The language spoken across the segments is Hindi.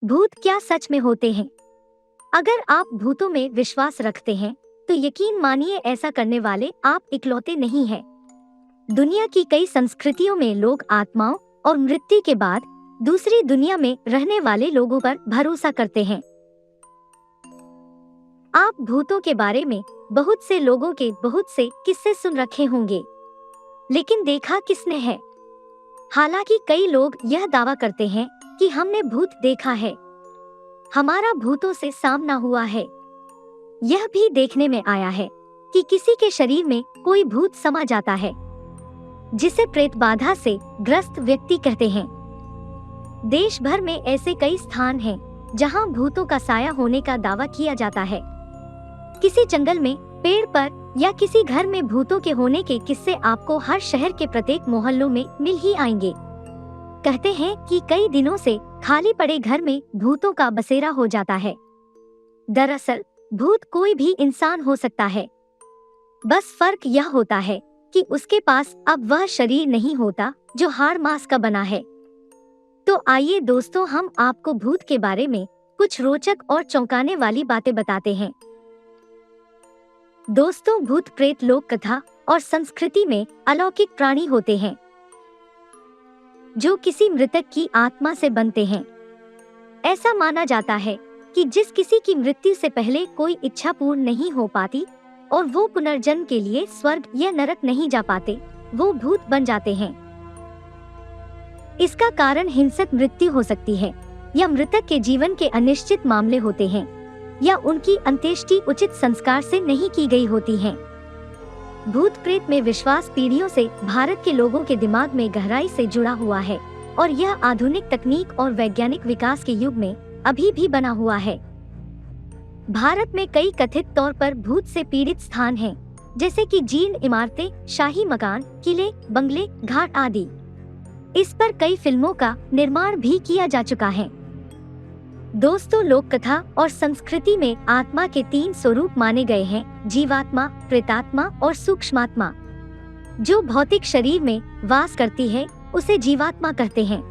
भूत क्या सच में होते हैं? अगर आप भूतों में विश्वास रखते हैं तो यकीन मानिए ऐसा करने वाले आप इकलौते नहीं हैं। दुनिया की कई संस्कृतियों में लोग आत्माओं और मृत्यु के बाद दूसरी दुनिया में रहने वाले लोगों पर भरोसा करते हैं। आप भूतों के बारे में बहुत से लोगों के बहुत से किस्से सुन रखे होंगे, लेकिन देखा किसने है? हालांकि कई लोग यह दावा करते हैं कि हमने भूत देखा है, हमारा भूतों से सामना हुआ है। यह भी देखने में आया है कि किसी के शरीर में कोई भूत समा जाता है, जिसे प्रेत बाधा से ग्रस्त व्यक्ति कहते हैं। देश भर में ऐसे कई स्थान हैं जहां भूतों का साया होने का दावा किया जाता है। किसी जंगल में, पेड़ पर या किसी घर में भूतों के होने के किस्से आपको हर शहर के प्रत्येक मोहल्लों में मिल ही आएंगे। कहते हैं कि कई दिनों से खाली पड़े घर में भूतों का बसेरा हो जाता है। दरअसल भूत कोई भी इंसान हो सकता है, बस फर्क यह होता है कि उसके पास अब वह शरीर नहीं होता जो हाड़ मांस का बना है। तो आइए दोस्तों, हम आपको भूत के बारे में कुछ रोचक और चौंकाने वाली बातें बताते हैं। दोस्तों, भूत प्रेत लोक कथा और संस्कृति में अलौकिक प्राणी होते हैं जो किसी मृतक की आत्मा से बनते हैं। ऐसा माना जाता है कि जिस किसी की मृत्यु से पहले कोई इच्छा पूर्ण नहीं हो पाती और वो पुनर्जन्म के लिए स्वर्ग या नरक नहीं जा पाते, वो भूत बन जाते हैं। इसका कारण हिंसक मृत्यु हो सकती है, या मृतक के जीवन के अनिश्चित मामले होते हैं, या उनकी अंत्येष्टि उचित संस्कार से नहीं की गई होती है। भूत प्रेत में विश्वास पीढ़ियों से भारत के लोगों के दिमाग में गहराई से जुड़ा हुआ है और यह आधुनिक तकनीक और वैज्ञानिक विकास के युग में अभी भी बना हुआ है। भारत में कई कथित तौर पर भूत से पीड़ित स्थान हैं, जैसे कि जीर्ण इमारतें, शाही मकान, किले, बंगले, घाट आदि। इस पर कई फिल्मों का निर्माण भी किया जा चुका है। दोस्तों, लोक कथा और संस्कृति में आत्मा के 3 स्वरूप माने गए हैं: जीवात्मा, प्रेतात्मा और सूक्ष्मात्मा। जो भौतिक शरीर में वास करती है उसे जीवात्मा कहते हैं।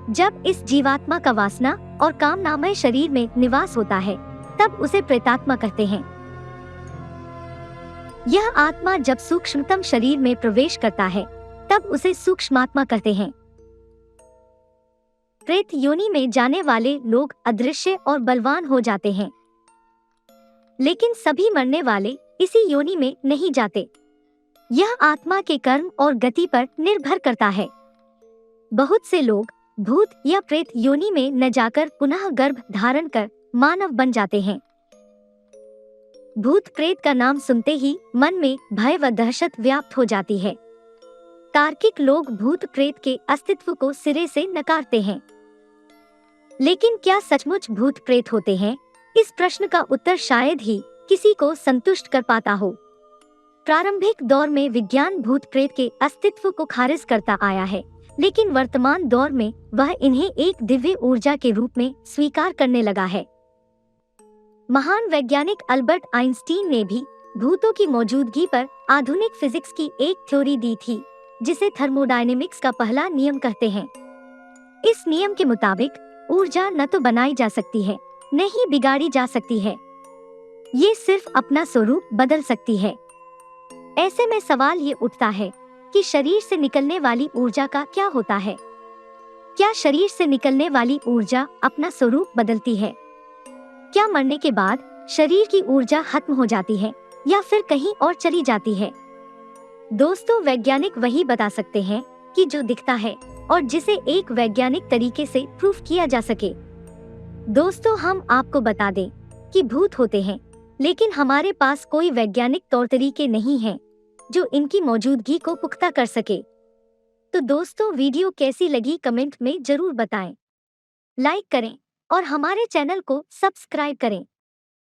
जब इस जीवात्मा का वासना और कामनामय शरीर में निवास होता है तब उसे प्रेतात्मा कहते हैं। यह आत्मा जब सूक्ष्मतम शरीर में प्रवेश करता है तब उसे सूक्ष्मात्मा कहते हैं। प्रेत योनि में जाने वाले लोग अदृश्य और बलवान हो जाते हैं, लेकिन सभी मरने वाले इसी योनि में नहीं जाते। यह आत्मा के कर्म और गति पर निर्भर करता है। बहुत से लोग भूत या प्रेत योनि में न जाकर पुनः गर्भ धारण कर मानव बन जाते हैं। भूत प्रेत का नाम सुनते ही मन में भय व दहशत व्याप्त हो जाती है। तार्किक लोग भूत प्रेत के अस्तित्व को सिरे से नकारते हैं, लेकिन क्या सचमुच भूत प्रेत होते हैं? इस प्रश्न का उत्तर शायद ही किसी को संतुष्ट कर पाता हो। प्रारंभिक दौर में विज्ञान भूत प्रेत के अस्तित्व को खारिज करता आया है, लेकिन वर्तमान दौर में वह इन्हें एक दिव्य ऊर्जा के रूप में स्वीकार करने लगा है। महान वैज्ञानिक अल्बर्ट आइंस्टीन ने भी भूतों की मौजूदगी पर आधुनिक फिजिक्स की एक थ्योरी दी थी, जिसे थर्मोडायनेमिक्स का पहला नियम कहते हैं। इस नियम के मुताबिक ऊर्जा न तो बनाई जा सकती है, न ही बिगाड़ी जा सकती है। ये सिर्फ अपना स्वरूप बदल सकती है। ऐसे में सवाल ये उठता है कि शरीर से निकलने वाली ऊर्जा का क्या होता है? क्या शरीर से निकलने वाली ऊर्जा अपना स्वरूप बदलती है? क्या मरने के बाद शरीर की ऊर्जा खत्म हो जाती है या फिर कहीं और चली जाती है? दोस्तों, वैज्ञानिक वही बता सकते हैं कि जो दिखता है और जिसे एक वैज्ञानिक तरीके से प्रूफ किया जा सके। दोस्तों, हम आपको बता दें कि भूत होते हैं, लेकिन हमारे पास कोई वैज्ञानिक तौर तरीके नहीं हैं जो इनकी मौजूदगी को पुख्ता कर सके। तो दोस्तों, वीडियो कैसी लगी कमेंट में जरूर बताएं, लाइक करें और हमारे चैनल को सब्सक्राइब करें।